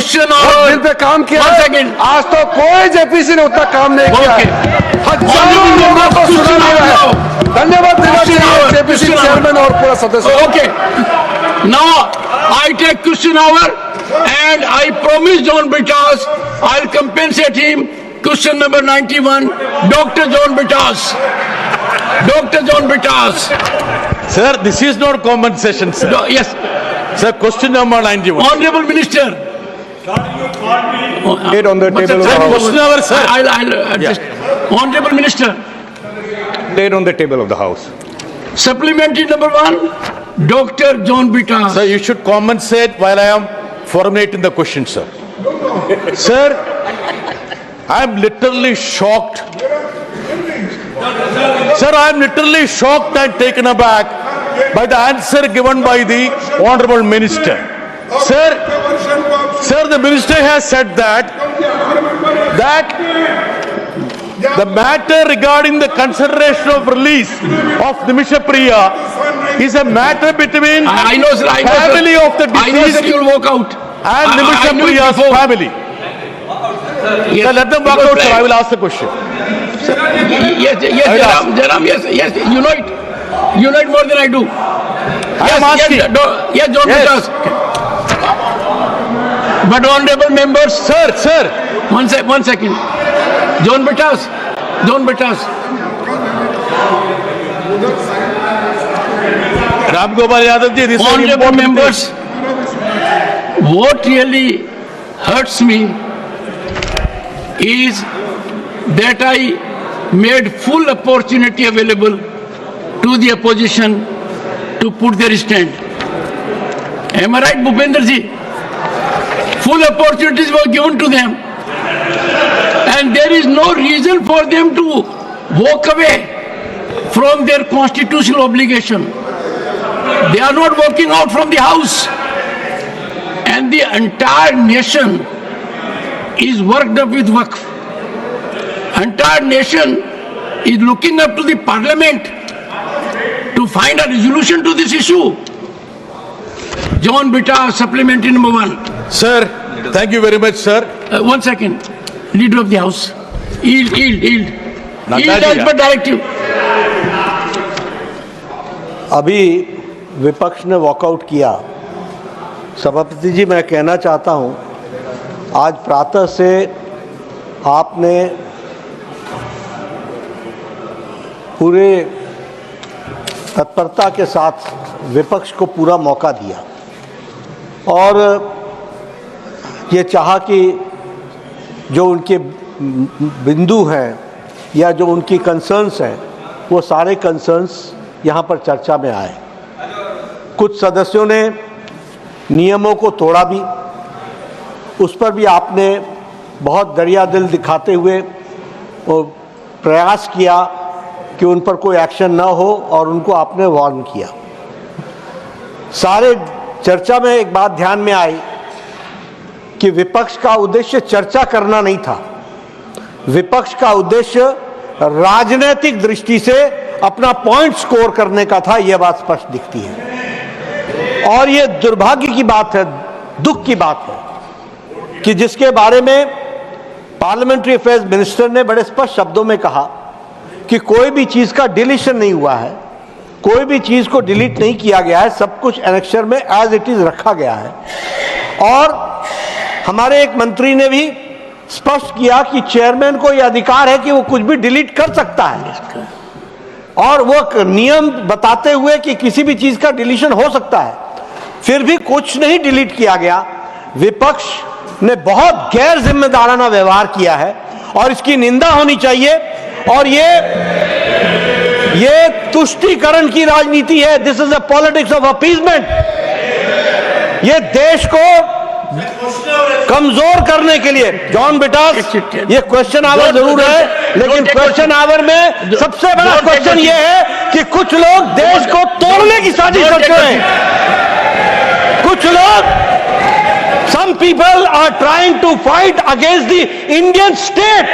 Question दिल पे काम किया है। आज तो कोई जेपीसी ने उतना काम नहीं किया है। हजारों लोगों को सुना दिया है। धन्यवाद देना चाहिए जेपीसी चेयरमैन और पूरा सदस्य। Okay. Now I take question hour and I promise John Britas I'll compensate him. Question number 91, Dr. John Britas. Dr. John Britas. Sir, this is not compensation, sir. Yes. Sir, question number 91. Honorable Minister. It on the table of the Sir, House. question number, sir. I'll adjust. Honorable Minister. Laid on the table of the House. Supplementary number 1, Dr. John Britas. Sir, you should compensate while I am formulating the question, sir. Sir, I am literally shocked. Sir, I am literally shocked and taken aback by the answer given by the Honorable Minister. Sir, the Minister has said that the matter regarding the consideration of release of Nimisha Priya is a matter between I know, sir. family of the I know, sir. deceased You'll walk out. and Nimisha I knew it Priya's before. family. Yes. Sir, let them walk out, sir. I will ask the question. Yes, Jairam, yes, you know it. You know it more than I do. I am asking. Yes, John Yes. Britas. But honorable members, Sir. one second. John Britas. Ram Gopal Yadav ji, this is an Honorable important members, thing. what really hurts me is that I made full opportunity available to the opposition to put their stand. Am I right, Bhupender ji? Full opportunities were given to them. And there is no reason for them to walk away from their constitutional obligation. They are not walking out from the house. And the entire nation is worked up with Waqf. Entire nation is looking up to the parliament to find a resolution to this issue. John Britas, supplementary number 1. Sir, thank you very much, sir. 1 second. Leader of the House. Yield. Yield as per directive. अभी विपक्ष ने walkout किया। सभापति जी, मैं कहना चाहता हूं, आज प्रातः से आपने पूरे तत्परता के साथ विपक्ष को पूरा मौका दिया और ये चाहा कि जो उनके बिंदु हैं या जो उनकी कंसर्न्स हैं वो सारे कंसर्न्स यहाँ पर चर्चा में आए। कुछ सदस्यों ने नियमों को तोड़ा भी, उस पर भी आपने बहुत दरिया दिल दिखाते हुए वो प्रयास किया कि उन पर कोई एक्शन न हो और उनको आपने वार्न किया। सारे चर्चा में एक बात ध्यान में आई कि विपक्ष का उद्देश्य चर्चा करना नहीं था, विपक्ष का उद्देश्य राजनीतिक दृष्टि से अपना पॉइंट स्कोर करने का था। यह बात स्पष्ट दिखती है और यह दुर्भाग्य की बात है, दुख की बात है कि जिसके बारे में पार्लियामेंट्री अफेयर्स मिनिस्टर ने बड़े स्पष्ट शब्दों में कहा कि कोई भी चीज का डिलीशन नहीं हुआ है, कोई भी चीज को डिलीट नहीं किया गया है, सब कुछ एनेक्सर में एज इट इज रखा गया है। और हमारे एक मंत्री ने भी स्पष्ट किया कि चेयरमैन को यह अधिकार है कि वो कुछ भी डिलीट कर सकता है और वो नियम बताते हुए कि किसी भी चीज का डिलीशन हो सकता है, फिर भी कुछ नहीं डिलीट किया गया। विपक्ष ने बहुत गैर जिम्मेदाराना व्यवहार किया है और इसकी निंदा होनी चाहिए। और ये तुष्टीकरण की राजनीति है। This is a politics of appeasement. ये देश को कमजोर करने के लिए जॉन ब्रिटास, ये क्वेश्चन आवर जरूर है, लेकिन क्वेश्चन आवर में सबसे बड़ा क्वेश्चन ये है कि कुछ लोग देश को तोड़ने की साजिश करते हैं। कुछ लोग, some people are trying to fight against the Indian state।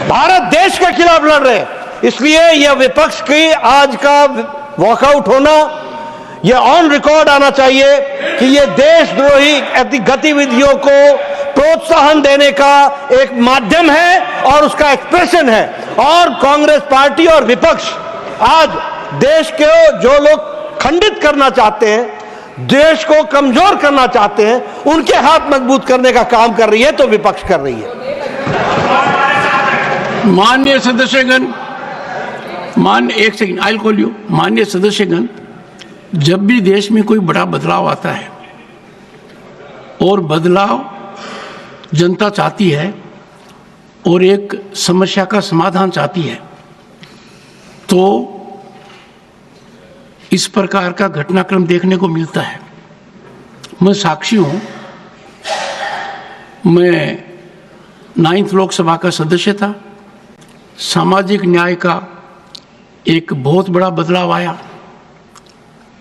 Bharat देश के खिलाफ लड़ रहे हैं। इसलिए यह विपक्ष की आज का वॉकआउट होना ये ऑन रिकॉर्ड आना चाहिए कि ये देशद्रोही गतिविधियों को प्रोत्साहन देने का एक माध्यम है और उसका एक्सप्रेशन है। और कांग्रेस पार्टी और विपक्ष आज देश के जो लोग खंडित करना चाहते हैं, देश को कमजोर करना चाहते हैं, उनके हाथ मजबूत करने का काम कर रही है, तो विपक्ष कर रही है। माननीय सदस्यगण, एक second, I will call you. माननीय सदस्यगण, जब भी देश में कोई बड़ा बदलाव आता है और बदलाव जनता चाहती है और एक समस्या का समाधान चाहती है, तो इस प्रकार का घटनाक्रम देखने को मिलता है। मैं साक्षी हूं। मैं 9th लोकसभा का सदस्य था। सामाजिक न्याय का एक बहुत बड़ा बदलाव आया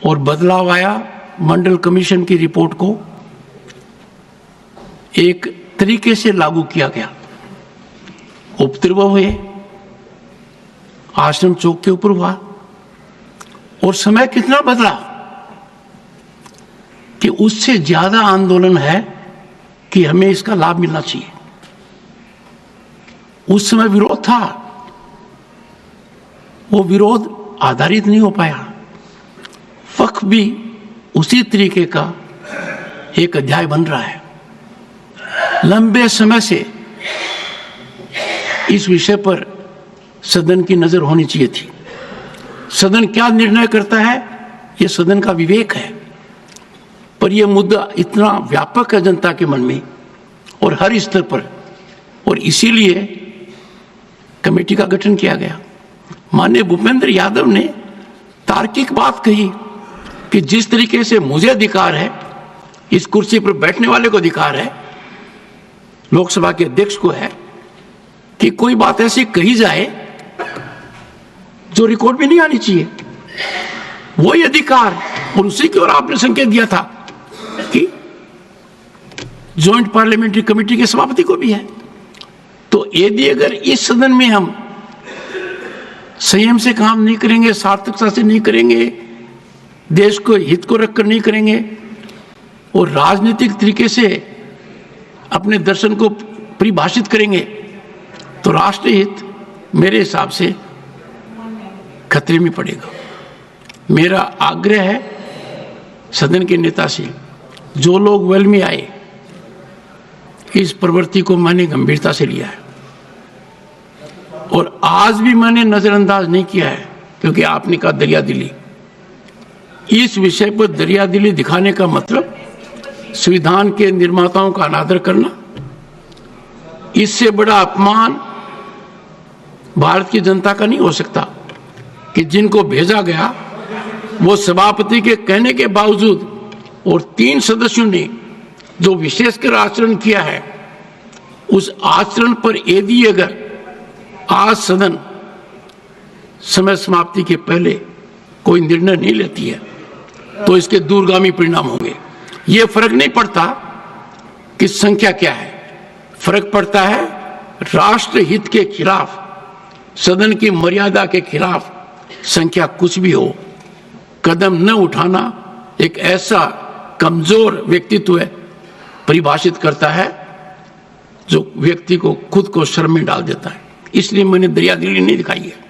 और बदलाव आया मंडल कमीशन की रिपोर्ट को एक तरीके से लागू किया गया। उपद्रव हुए, आश्रम चौक के ऊपर हुआ, और समय कितना बदला कि उससे ज्यादा आंदोलन है कि हमें इसका लाभ मिलना चाहिए। उस समय विरोध था, वो विरोध आधारित नहीं हो पाया। वक्फ भी उसी तरीके का एक अध्याय बन रहा है। लंबे समय से इस विषय पर सदन की नजर होनी चाहिए थी। सदन क्या निर्णय करता है, यह सदन का विवेक है, पर यह मुद्दा इतना व्यापक है जनता के मन में और हर स्तर पर, और इसीलिए कमेटी का गठन किया गया। माननीय भूपेंद्र यादव ने तार्किक बात कही कि जिस तरीके से मुझे अधिकार है, इस कुर्सी पर बैठने वाले को अधिकार है, लोकसभा के अध्यक्ष को है, कि कोई बात ऐसी कही जाए जो रिकॉर्ड में नहीं आनी चाहिए। वही अधिकार, और उसी की ओर आपने संकेत दिया था कि जॉइंट पार्लियामेंट्री कमेटी के सभापति को भी है। तो यदि अगर इस सदन में हम संयम से काम नहीं करेंगे, सार्थकता से नहीं करेंगे, देश को हित को रखकर नहीं करेंगे और राजनीतिक तरीके से अपने दर्शन को परिभाषित करेंगे, तो राष्ट्रीय हित मेरे हिसाब से खतरे में पड़ेगा। मेरा आग्रह है सदन के नेता से, जो लोग वेल में आए, इस प्रवृत्ति को मैंने गंभीरता से लिया है और आज भी मैंने नजरअंदाज नहीं किया है, क्योंकि आपने कहा दरिया दिली। इस विषय पर दरिया दिली दिखाने का मतलब संविधान के निर्माताओं का अनादर करना। इससे बड़ा अपमान भारत की जनता का नहीं हो सकता कि जिनको भेजा गया वो सभापति के कहने के बावजूद और 3 सदस्यों ने जो विशेषकर आचरण किया है, उस आचरण पर यदि अगर आज सदन समय समाप्ति के पहले कोई निर्णय नहीं लेती है, तो इसके दूरगामी परिणाम होंगे। ये फर्क नहीं पड़ता कि संख्या क्या है, फर्क पड़ता है राष्ट्र हित के खिलाफ, सदन की मर्यादा के खिलाफ संख्या कुछ भी हो, कदम न उठाना एक ऐसा कमजोर व्यक्तित्व है, परिभाषित करता है, जो व्यक्ति को खुद को शर्म में डाल देता है। इसलिए मैंने दरियादिली नहीं दिखाई है।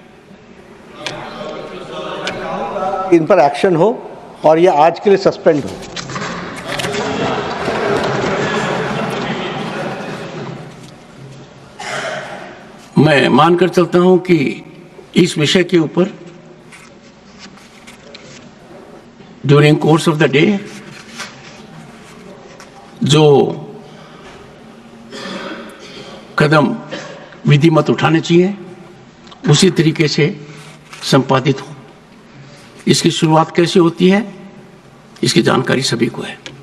इन पर एक्शन हो और ये आज के लिए सस्पेंड हो। मैं मानकर चलता हूं कि इस विषय के ऊपर during course of the day जो कदम विधिमत उठाने चाहिए, उसी तरीके से संपादित हो। इसकी शुरुआत कैसे होती है, इसकी जानकारी सभी को है।